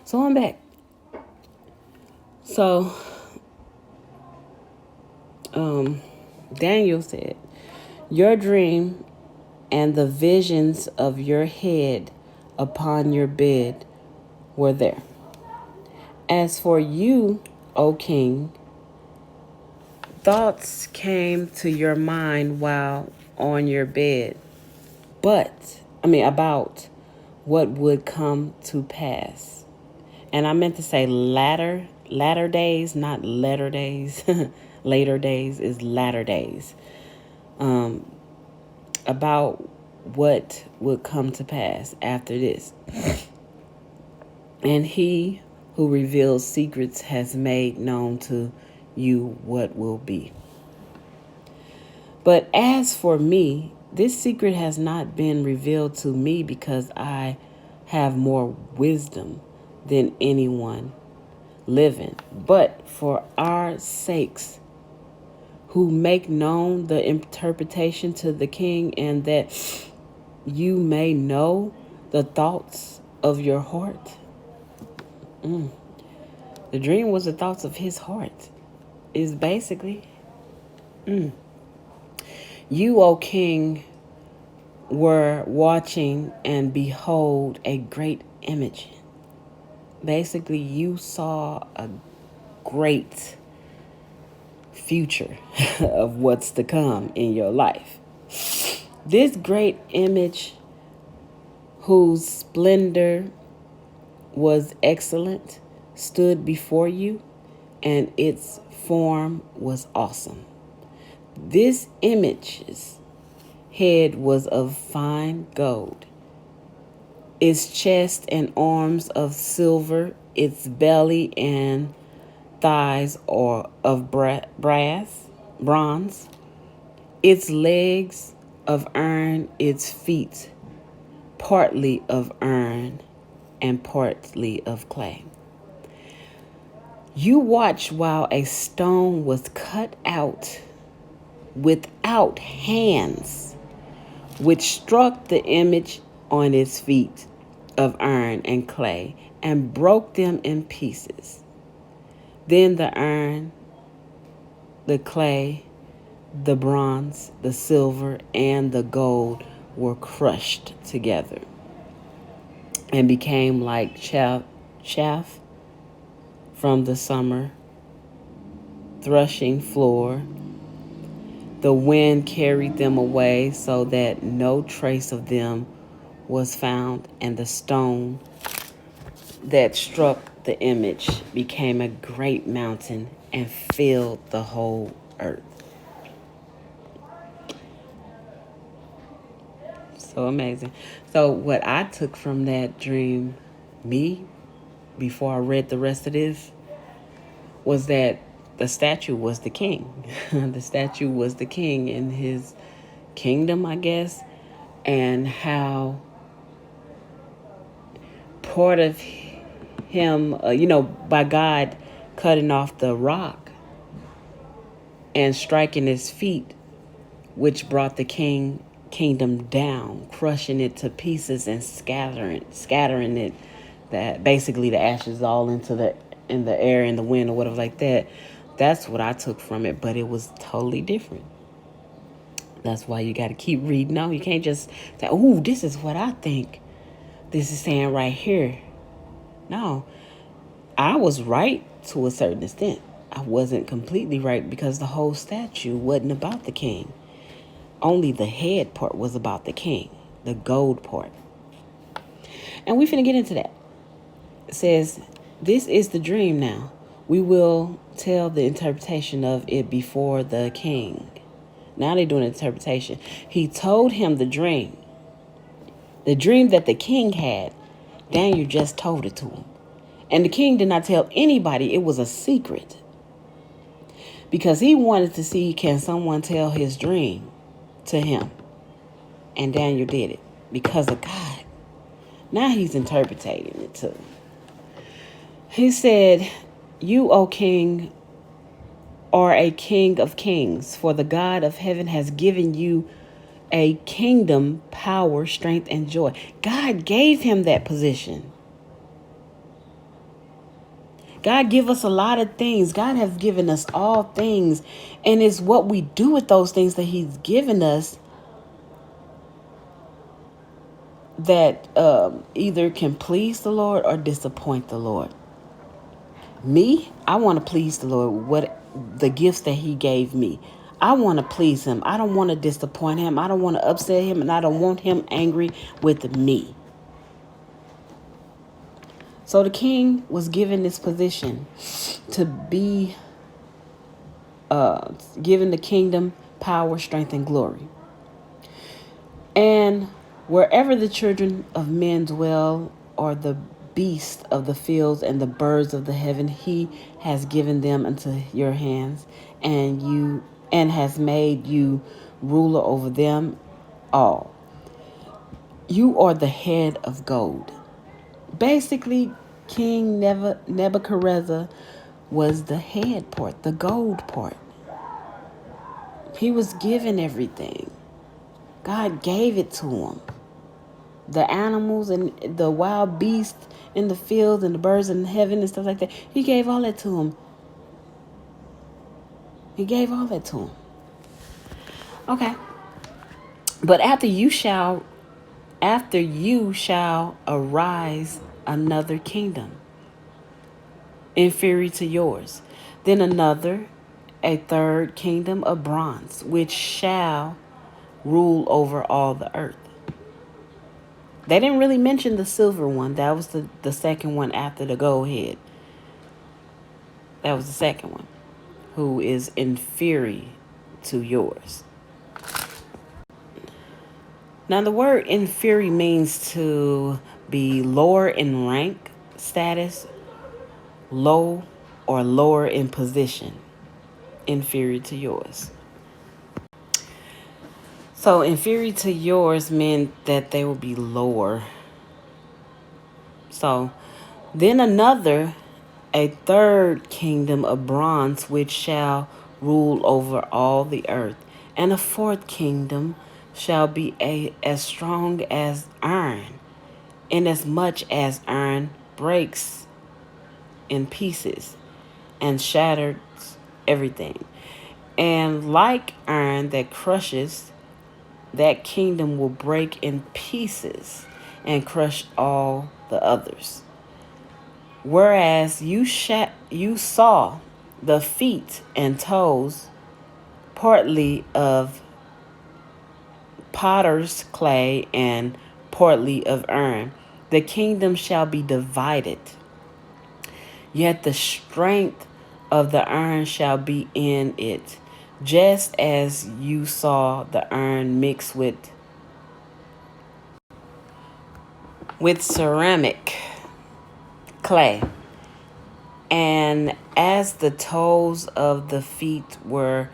So I'm back. So Daniel said, your dream and the visions of your head upon your bed were there. As for you, O king, thoughts came to your mind while on your bed, about what would come to pass. And I meant to say latter days, not letter days. Later days is latter days. About what would come to pass after this. And he who reveals secrets has made known to you what will be. But as for me, this secret has not been revealed to me because I have more wisdom than anyone living, but for our sakes who make known the interpretation to the king, and that you may know the thoughts of your heart. The dream was the thoughts of his heart, is basically. You, O king, were watching, and behold, a great image. Basically, you saw a great future of what's to come in your life. This great image, whose splendor was excellent, stood before you, and its form was awesome. This image's head was of fine gold, its chest and arms of silver, its belly and thighs are of bronze, its legs of iron, its feet partly of iron and partly of clay. You watched while a stone was cut out without hands, which struck the image on its feet of iron and clay and broke them in pieces. Then the iron, the clay, the bronze, the silver, and the gold were crushed together and became like chaff from the summer threshing floor. The wind carried them away so that no trace of them was found, and the stone that struck the image became a great mountain and filled the whole earth. So amazing. So what I took from that dream, before I read the rest of this, was that the statue was the king. The statue was the king in his kingdom, I guess, and how part of him, by God cutting off the rock and striking his feet, which brought the kingdom down, crushing it to pieces and scattering it, that basically the ashes all in the air and the wind or whatever like that. That's what I took from it, but it was totally different. That's why you got to keep reading on. You can't just say, "Ooh, this is what I think this is saying right here." No, I was right to a certain extent. I wasn't completely right because the whole statue wasn't about the king. Only the head part was about the king, the gold part. And we finna get into that. It says, this is the dream now. We will tell the interpretation of it before the king. Now they're doing interpretation. He told him the dream. The dream that the king had, Daniel just told it to him. And the king did not tell anybody. It was a secret. Because he wanted to see, can someone tell his dream to him? And Daniel did it because of God. Now he's interpreting it too. He said, you, O king, are a king of kings, for the God of heaven has given you a kingdom, power, strength, and joy. God gave him that position. God give us a lot of things. God has given us all things. And it's what we do with those things that he's given us that either can please the Lord or disappoint the Lord. Me, I want to please the Lord. What the gifts that he gave me, I want to please him. I don't want to disappoint him. I don't want to upset him, and I don't want him angry with me. So the king was given this position to be given the kingdom, power, strength, and glory. And wherever the children of men dwell, or the beasts of the fields and the birds of the heaven, he has given them into your hands, and has made you ruler over them all. You are the head of gold. Basically, King Nebuchadnezzar was the head part, the gold part. He was given everything. God gave it to him. The animals and the wild beasts in the fields and the birds in heaven and stuff like that. He gave all that to him. He gave all that to him. Okay. But after you shall arise another kingdom inferior to yours. Then another, a third kingdom of bronze, which shall rule over all the earth. They didn't really mention the silver one. That was the second one after the gold head. That was the second one, who is inferior to yours. Now, the word inferior means to be lower in rank, status, low or lower in position, inferior to yours. So inferior to yours meant that they will be lower. So then another, a third kingdom of bronze, which shall rule over all the earth. And a fourth kingdom shall be as strong as iron, inasmuch as iron breaks in pieces and shatters everything. And like iron that crushes, that kingdom will break in pieces and crush all the others. Whereas you saw the feet and toes, partly of potter's clay and partly of iron, the kingdom shall be divided. Yet the strength of the iron shall be in it, just as you saw the iron mixed with ceramic clay. And as the toes of the feet were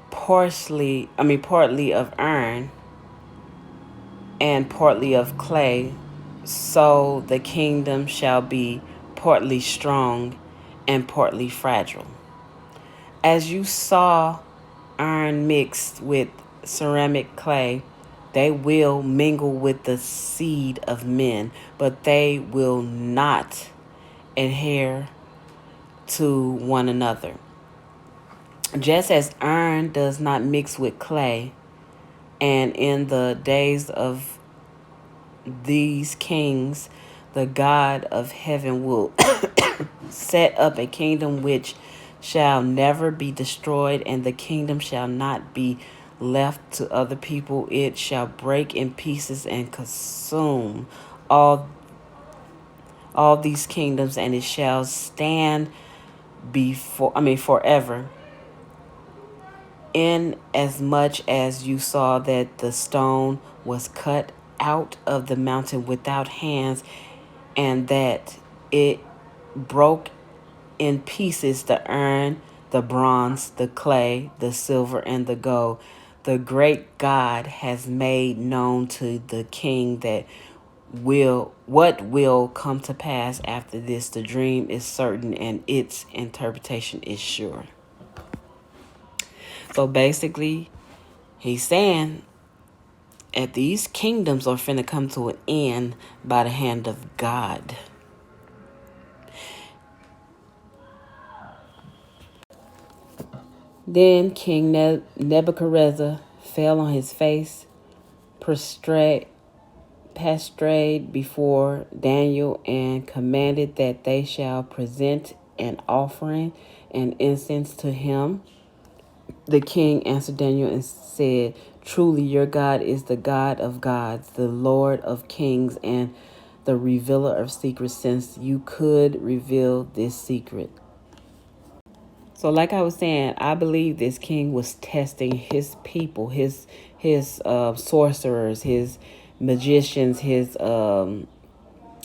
partly of iron and partly of clay, so the kingdom shall be partly strong and partly fragile. As you saw iron mixed with ceramic clay, they will mingle with the seed of men, but they will not adhere to one another. Just as iron does not mix with clay, and in the days of these kings, the God of heaven will set up a kingdom which shall never be destroyed, and the kingdom shall not be left to other people. It shall break in pieces and consume all these kingdoms, and it shall stand forever. In as much as you saw that the stone was cut out of the mountain without hands, and that it broke in pieces the iron, the bronze, the clay, the silver, and the gold, the great God has made known to the king what will come to pass after this. The dream is certain and its interpretation is sure. So basically, he's saying that these kingdoms are finna come to an end by the hand of God. Then King Nebuchadnezzar fell on his face, prostrate before Daniel, and commanded that they shall present an offering and incense to him. The king answered Daniel and said, "Truly your God is the God of gods, the Lord of kings, and the revealer of secrets, since you could reveal this secret." So, like I was saying, I believe this king was testing his people, his sorcerers, his magicians, his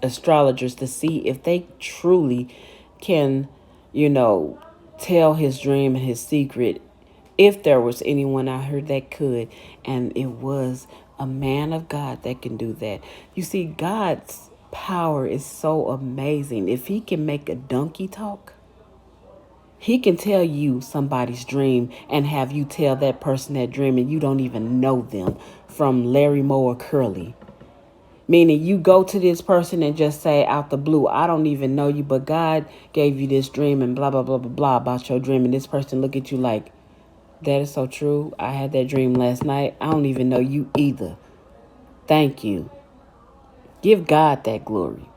astrologers, to see if they truly can, you know, tell his dream and his secret. If there was anyone out here that could, and it was a man of God that can do that. You see, God's power is so amazing. If he can make a donkey talk, he can tell you somebody's dream and have you tell that person that dream and you don't even know them, from Larry Moe or Curly. Meaning you go to this person and just say out the blue, "I don't even know you, but God gave you this dream and blah, blah, blah, blah, blah about your dream." And this person look at you like, "That is so true. I had that dream last night. I don't even know you either. Thank you." Give God that glory.